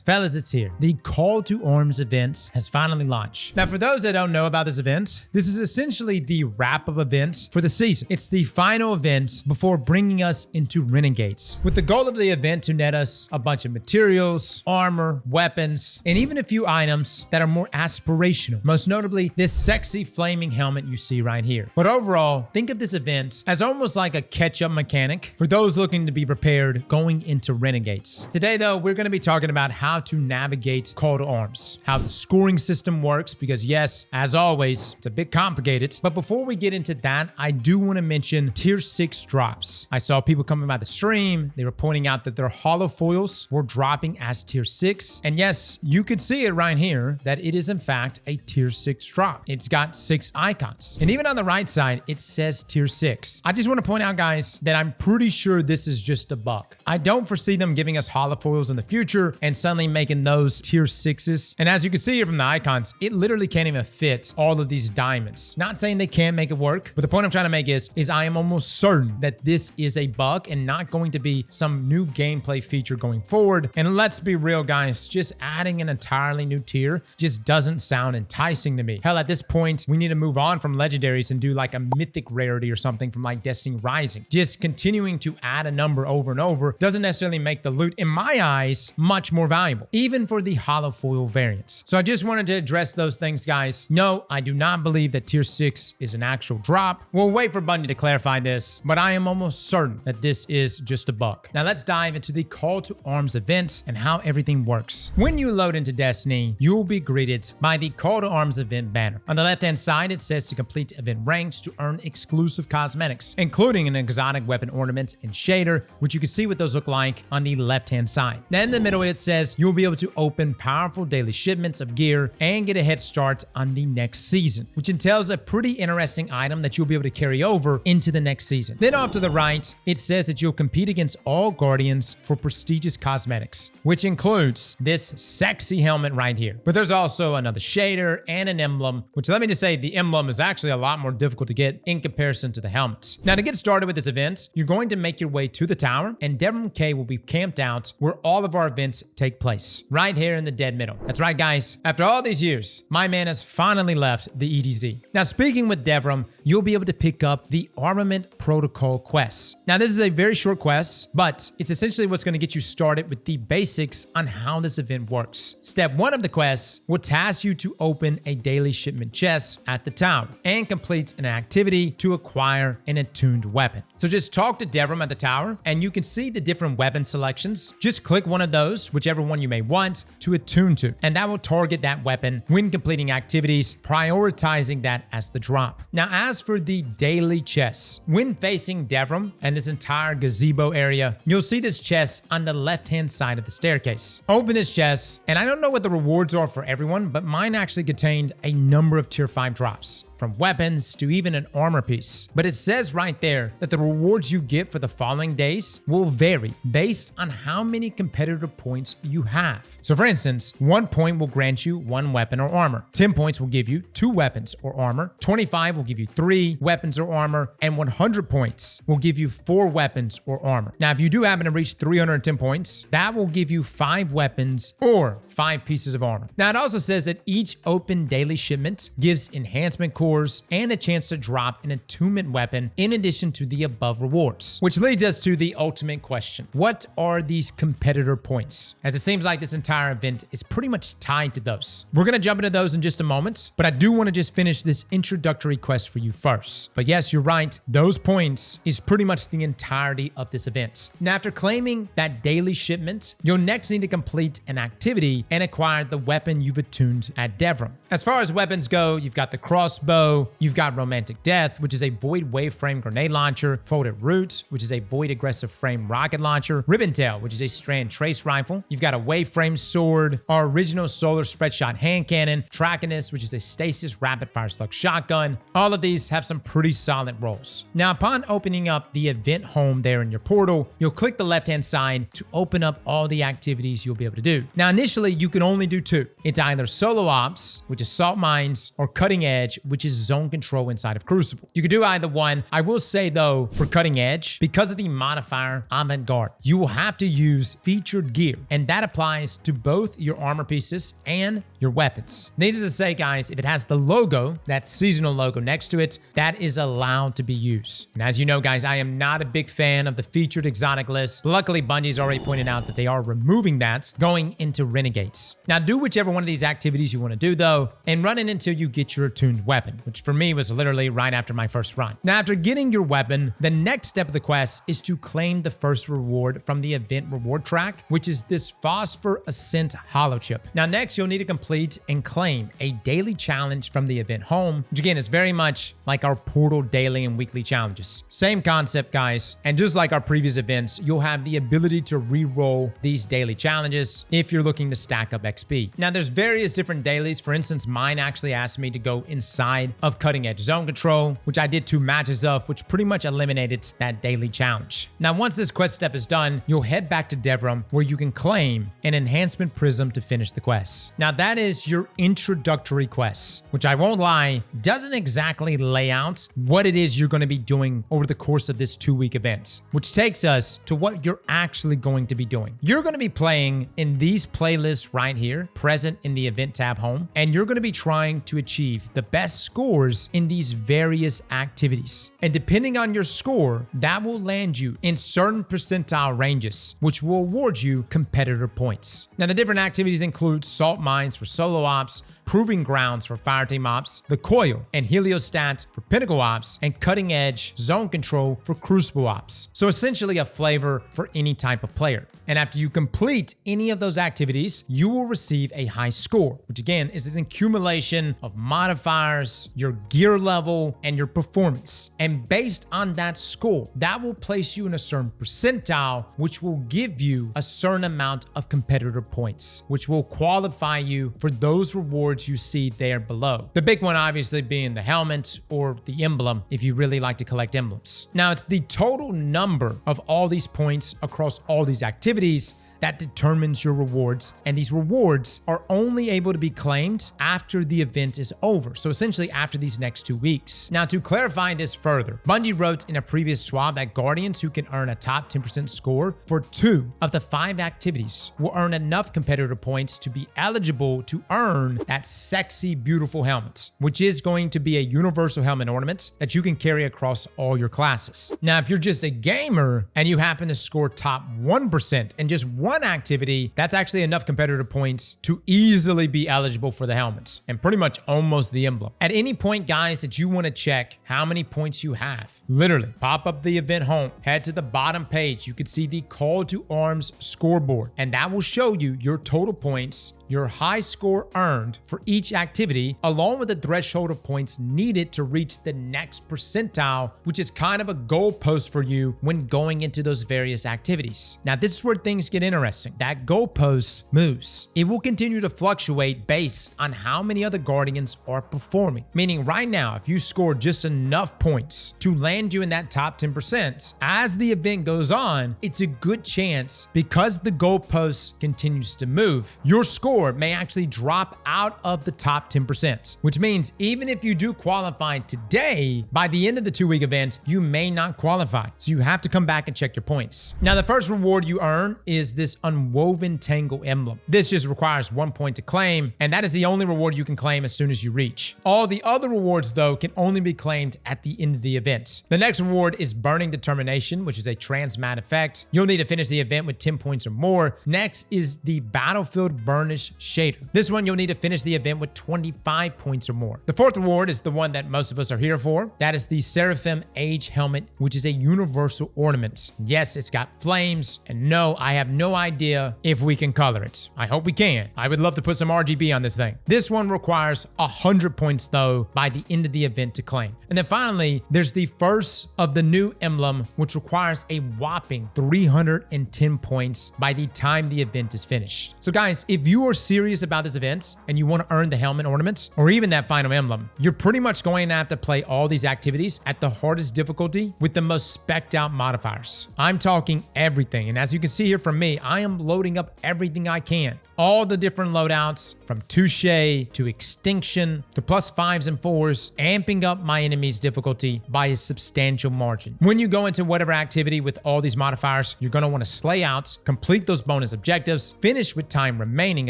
Fellas, it's here. The Call to Arms event has finally launched. Now, for those that don't know about this event, this is essentially the wrap-up event for the season. It's the final event before bringing us into Renegades, with the goal of the event to net us a bunch of materials, armor, weapons, and even a few items that are more aspirational. Most notably, this sexy flaming helmet you see right here. But overall, think of this event as almost like a catch-up mechanic for those looking to be prepared going into Renegades. Today, though, we're going to be talking about how to navigate Call to Arms, how the scoring system works, because yes, as always, it's a bit complicated. But before we get into that, I do want to mention tier 6 drops. I saw people coming by the stream. They were pointing out that their hollow foils were dropping as tier 6. And yes, you could see it right here that it is in fact a tier 6 drop. It's got 6 icons. And even on the right side, it says tier 6. I just want to point out, guys, that I'm pretty sure this is just a bug. I don't foresee them giving us hollow foils in the future and suddenly making those tier 6s. And as you can see here from the icons, it literally can't even fit all of these diamonds. Not saying they can't make it work, but the point I'm trying to make is I am almost certain that this is a bug and not going to be some new gameplay feature going forward. And let's be real, guys, just adding an entirely new tier just doesn't sound enticing to me. Hell, at this point, we need to move on from legendaries and do like a mythic rarity or something from like Destiny Rising. Just continuing to add a number over and over doesn't necessarily make the loot, in my eyes, much more valuable, even for the hollow foil variants. So I just wanted to address those things, guys. No, I do not believe that tier 6 is an actual drop. We'll wait for Bungie to clarify this, but I am almost certain that this is just a bug. Now let's dive into the Call to Arms event and how everything works. When you load into Destiny, you will be greeted by the Call to Arms event banner. On the left-hand side, it says to complete event ranks to earn exclusive cosmetics, including an exotic weapon ornament and shader, which you can see what those look like on the left-hand side. Then in the middle, it says you'll be able to open powerful daily shipments of gear and get a head start on the next season, which entails a pretty interesting item that you'll be able to carry over into the next season. Then off to the right, it says that you'll compete against all guardians for prestigious cosmetics, which includes this sexy helmet right here. But there's also another shader and an emblem, which let me just say the emblem is actually a lot more difficult to get in comparison to the helmet. Now to get started with this event, you're going to make your way to the tower, and Devram K will be camped out where all of our events take place, right here in the dead middle. That's right, guys. After all these years, my man has finally left the EDZ. Now, speaking with Devram, you'll be able to pick up the Armament Protocol quest. Now, this is a very short quest, but it's essentially what's going to get you started with the basics on how this event works. Step 1 of the quest will task you to open a daily shipment chest at the tower and complete an activity to acquire an attuned weapon. So just talk to Devram at the tower and you can see the different weapon selections. Just click one of those, whichever one you may want, to attune to, and that will target that weapon when completing activities, prioritizing that as the drop. Now, as for the daily chests, when facing Devram and this entire gazebo area, you'll see this chest on the left-hand side of the staircase. Open this chest, and I don't know what the rewards are for everyone, but mine actually contained a number of tier 5 drops, from weapons to even an armor piece. But it says right there that the rewards you get for the following days will vary based on how many competitor points you have. So for instance, 1 point will grant you 1 weapon or armor. 10 points will give you 2 weapons or armor. 25 will give you 3 weapons or armor. And 100 points will give you 4 weapons or armor. Now, if you do happen to reach 310 points, that will give you 5 weapons or 5 pieces of armor. Now, it also says that each open daily shipment gives enhancement cores and a chance to drop an attunement weapon in addition to the above rewards. Which leads us to the ultimate question. What are these competitor points? As it seems like this entire event is pretty much tied to those. We're going to jump into those in just a moment, but I do want to just finish this introductory quest for you first. But yes, you're right. Those points is pretty much the entirety of this event. Now, after claiming that daily shipment, you'll next need to complete an activity and acquire the weapon you've attuned at Devram. As far as weapons go, you've got the crossbow, you've got Romantic Death, which is a void wave frame grenade launcher, Folded Root, which is a void aggressive frame rocket launcher, Ribbon Tail, which is a strand trace rifle. You've got a wave frame sword, our original solar spread shot hand cannon, Trachinus, which is a stasis rapid fire slug shotgun. All of these have some pretty solid rolls. Now, upon opening up the event home there in your portal, you'll click the left-hand side to open up all the activities you'll be able to do. Now, initially, you can only do 2. It's either solo ops, which is salt mines, or cutting edge, which which is zone control inside of Crucible. You could do either one. I will say though, for cutting edge, because of the modifier avant-garde, you will have to use featured gear, and that applies to both your armor pieces and your weapons. Needless to say, guys, if it has the logo, that seasonal logo next to it, that is allowed to be used. And as you know, guys, I am not a big fan of the featured exotic list. Luckily, Bungie's already pointed out that they are removing that going into renegades. Now, do whichever one of these activities you want to do though, and run it until you get your attuned weapon, which for me was literally right after my first run. Now, after getting your weapon, the next step of the quest is to claim the first reward from the event reward track, which is this Phosphor Ascent Hollow Chip. Now, next, you'll need to complete and claim a daily challenge from the event home, which again is very much like our Portal daily and weekly challenges. Same concept, guys. And just like our previous events, you'll have the ability to re-roll these daily challenges if you're looking to stack up XP. Now, there's various different dailies. For instance, mine actually asked me to go inside of Cutting Edge Zone Control, which I did 2 matches of, which pretty much eliminated that daily challenge. Now, once this quest step is done, you'll head back to Devram, where you can claim an enhancement prism to finish the quest. Now, that is your introductory quest, which I won't lie, doesn't exactly lay out what it is you're going to be doing over the course of this 2-week event, which takes us to what you're actually going to be doing. You're going to be playing in these playlists right here, present in the event tab home, and you're going to be trying to achieve the best scores in these various activities. And depending on your score, that will land you in certain percentile ranges, which will award you competitor points. Now, the different activities include salt mines for solo ops, proving grounds for fireteam ops, the coil and heliostat for pinnacle ops, and cutting edge zone control for crucible ops. So essentially a flavor for any type of player. And after you complete any of those activities, you will receive a high score, which again is an accumulation of modifiers, your gear level, and your performance. And based on that score, that will place you in a certain percentile, which will give you a certain amount of competitor points, which will qualify you for those rewards you see there below. The big one obviously being the helmet or the emblem if you really like to collect emblems. Now, it's the total number of all these points across all these activities that determines your rewards, and these rewards are only able to be claimed after the event is over, so essentially after these next 2 weeks. Now, to clarify this further, Bungie wrote in a previous swab that Guardians who can earn a top 10% score for 2 of the 5 activities will earn enough competitor points to be eligible to earn that sexy, beautiful helmet, which is going to be a universal helmet ornament that you can carry across all your classes. Now, if you're just a gamer and you happen to score top 1% in just one activity, that's actually enough competitor points to easily be eligible for the helmets and pretty much almost the emblem. At any point, guys, that you want to check how many points you have, literally pop up the event home, head to the bottom page. You can see the Call to Arms scoreboard, and that will show you your total points, your high score earned for each activity, along with the threshold of points needed to reach the next percentile, which is kind of a goalpost for you when going into those various activities. Now, this is where things get interesting. That goalpost moves. It will continue to fluctuate based on how many other Guardians are performing. Meaning right now, if you score just enough points to land you in that top 10%, as the event goes on, it's a good chance, because the goalpost continues to move, your score may actually drop out of the top 10%, which means even if you do qualify today, by the end of the 2-week event, you may not qualify. So you have to come back and check your points. Now, the first reward you earn is this Unwoven Tangle emblem. This just requires 1 point to claim, and that is the only reward you can claim as soon as you reach. All the other rewards, though, can only be claimed at the end of the event. The next reward is Burning Determination, which is a transmat effect. You'll need to finish the event with 10 points or more. Next is the Battlefield Burnish Shader. This one, you'll need to finish the event with 25 points or more. The fourth reward is the one that most of us are here for. That is the Seraphim Age Helmet, which is a universal ornament. Yes, it's got flames, and no, I have no idea if we can color it. I hope we can. I would love to put some RGB on this thing. This one requires 100 points, though, by the end of the event to claim. And then finally, there's the first of the new emblem, which requires a whopping 310 points by the time the event is finished. So guys, if you are serious about this event and you want to earn the helmet ornament or even that final emblem, you're pretty much going to have to play all these activities at the hardest difficulty with the most specced out modifiers. I'm talking everything, and as you can see here from me, I am loading up everything I can. All the different loadouts from Touche to Extinction to +5s and 4s, amping up my enemy's difficulty by a substantial margin. When you go into whatever activity with all these modifiers, you're going to want to slay out, complete those bonus objectives, finish with time remaining,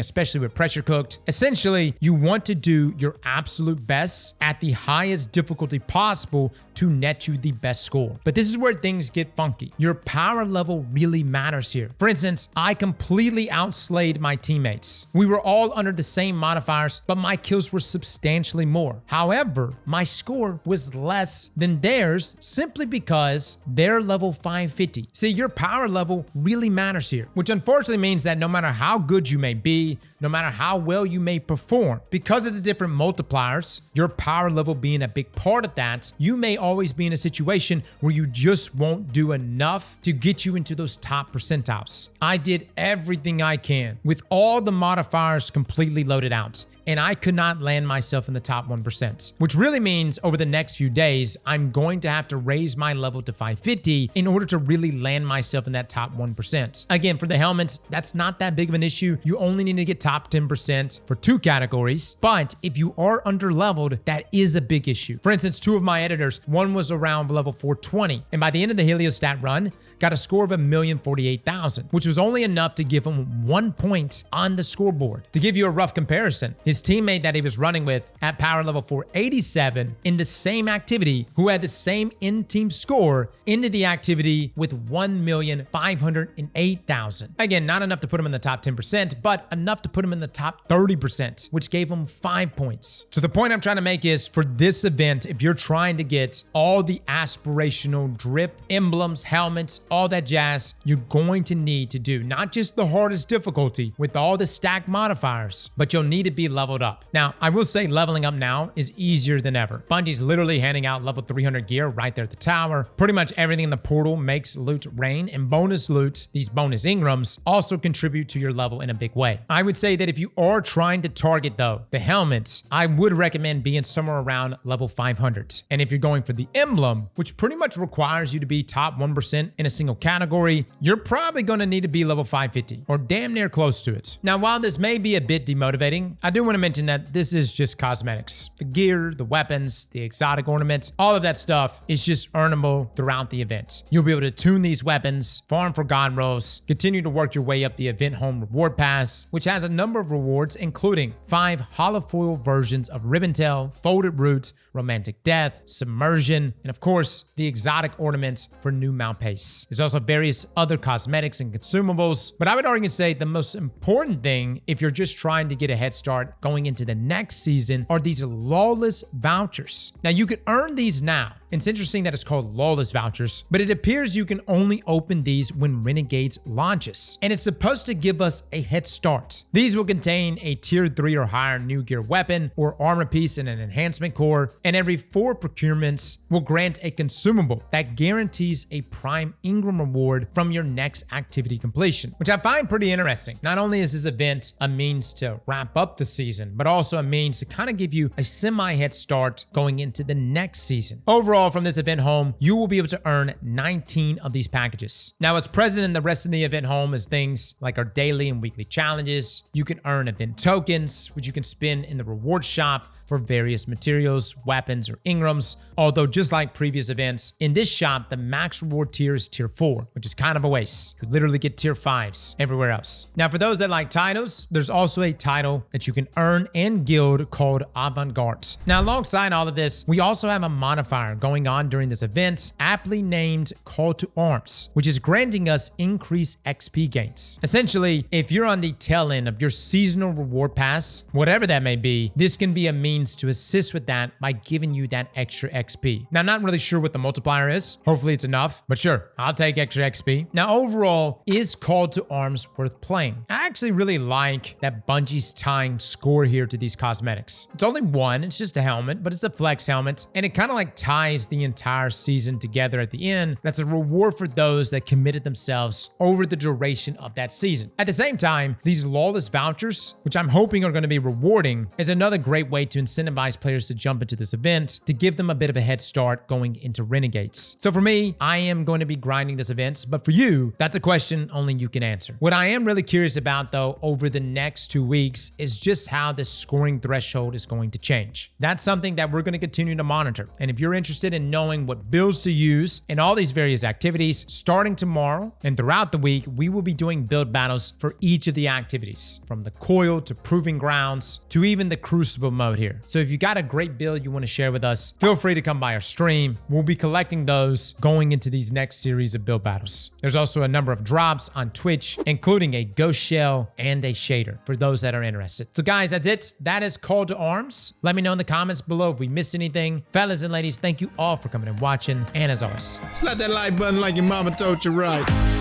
especially with pressure cooked. Essentially, you want to do your absolute best at the highest difficulty possible to net you the best score. But this is where things get funky. Your power level really matters here. For instance, I completely outslayed my teammates. We were all under the same modifiers, but my kills were substantially more. However, my score was less than theirs simply because they're level 550. See, your power level really matters here, which unfortunately means that no matter how good you may be, no matter how well you may perform, because of the different multipliers, your power level being a big part of that, you may always be in a situation where you just won't do enough to get you into those top percentiles. I did everything I can with all the modifiers completely loaded out, and I could not land myself in the top 1%, which really means over the next few days, I'm going to have to raise my level to 550 in order to really land myself in that top 1%. Again, for the helmets, that's not that big of an issue. You only need to get top 10% for 2 categories, but if you are under-leveled, that is a big issue. For instance, 2 of my editors, one was around level 420, and by the end of the Heliostat run, got a score of 1,048,000, which was only enough to give him 1 point on the scoreboard. To give you a rough comparison, his teammate that he was running with at power level 487 in the same activity, who had the same in-team score, ended the activity with 1,508,000. Again, not enough to put him in the top 10%, but enough to put him in the top 30%, which gave him 5 points. So the point I'm trying to make is, for this event, if you're trying to get all the aspirational drip, emblems, helmets, all that jazz, you're going to need to do not just the hardest difficulty with all the stack modifiers, but you'll need to be leveled up. Now, I will say leveling up now is easier than ever. Bungie's literally handing out level 300 gear right there at the tower. Pretty much everything in the portal makes loot rain, and bonus loot, these bonus Ingrams, also contribute to your level in a big way. I would say that if you are trying to target, though, the helmet, I would recommend being somewhere around level 500. And if you're going for the emblem, which pretty much requires you to be top 1% in a single category, you're probably going to need to be level 550 or damn near close to it. Now, while this may be a bit demotivating, I do want to mention that this is just cosmetics. The gear, the weapons, the exotic ornaments, all of that stuff is just earnable throughout the event. You'll be able to tune these weapons, farm for god rolls, continue to work your way up the event home reward pass, which has a number of rewards, including 5 holofoil versions of Ribbontail, Folded Root, Romantic Death, Submersion, and of course, the exotic ornaments for new mount pace. There's also various other cosmetics and consumables, but I would argue and say the most important thing, if you're just trying to get a head start going into the next season, are these Lawless Vouchers. Now, you can earn these now. It's interesting that it's called Lawless Vouchers, but it appears you can only open these when Renegades launches, and it's supposed to give us a head start. These will contain a tier 3 or higher new gear weapon or armor piece and an enhancement core, and every 4 procurements will grant a consumable that guarantees a prime Ingram reward from your next activity completion, which I find pretty interesting. Not only is this event a means to wrap up the season, but also a means to kind of give you a semi head start going into the next season. Overall, from this event home, you will be able to earn 19 of these packages. Now, what's present in the rest of the event home is things like our daily and weekly challenges. You can earn event tokens, which you can spend in the reward shop for various materials, weapons, or Ingrams. Although, just like previous events, in this shop, the max reward tier is tier 4, which is kind of a waste. You literally get tier 5s everywhere else. Now, for those that like titles, there's also a title that you can earn and guild called Avant-Garde. Now, alongside all of this, we also have a modifier going on during this event, aptly named Call to Arms, which is granting us increased XP gains. Essentially, if you're on the tail end of your seasonal reward pass, whatever that may be, this can be a means to assist with that by giving you that extra XP. Now, I'm not really sure what the multiplier is. Hopefully it's enough, but sure, I'll I'll take extra XP. Now, overall, is Call to Arms worth playing? I actually really like that Bungie's tying score here to these cosmetics. It's only one, it's just a helmet, but it's a flex helmet, and it kind of like ties the entire season together at the end. That's a reward for those that committed themselves over the duration of that season. At the same time, these Lawless Vouchers, which I'm hoping are going to be rewarding, is another great way to incentivize players to jump into this event to give them a bit of a head start going into Renegades. So for me, I am going to be grinding this event, but for you, that's a question only you can answer. What I am really curious about though over the next 2 weeks is just how this scoring threshold is going to change. That's something that we're going to continue to monitor. And if you're interested in knowing what builds to use in all these various activities, starting tomorrow and throughout the week, we will be doing build battles for each of the activities, from the coil to proving grounds to even the crucible mode here. So if you got a great build you want to share with us, feel free to come by our stream. We'll be collecting those going into these next series of build battles. There's also a number of drops on Twitch, including a ghost shell and a shader for those that are interested. So guys, that's it. That is Call to Arms. Let me know in the comments below if we missed anything. Fellas and ladies, thank you all for coming and watching. And as always, slap that like button like your mama told you right.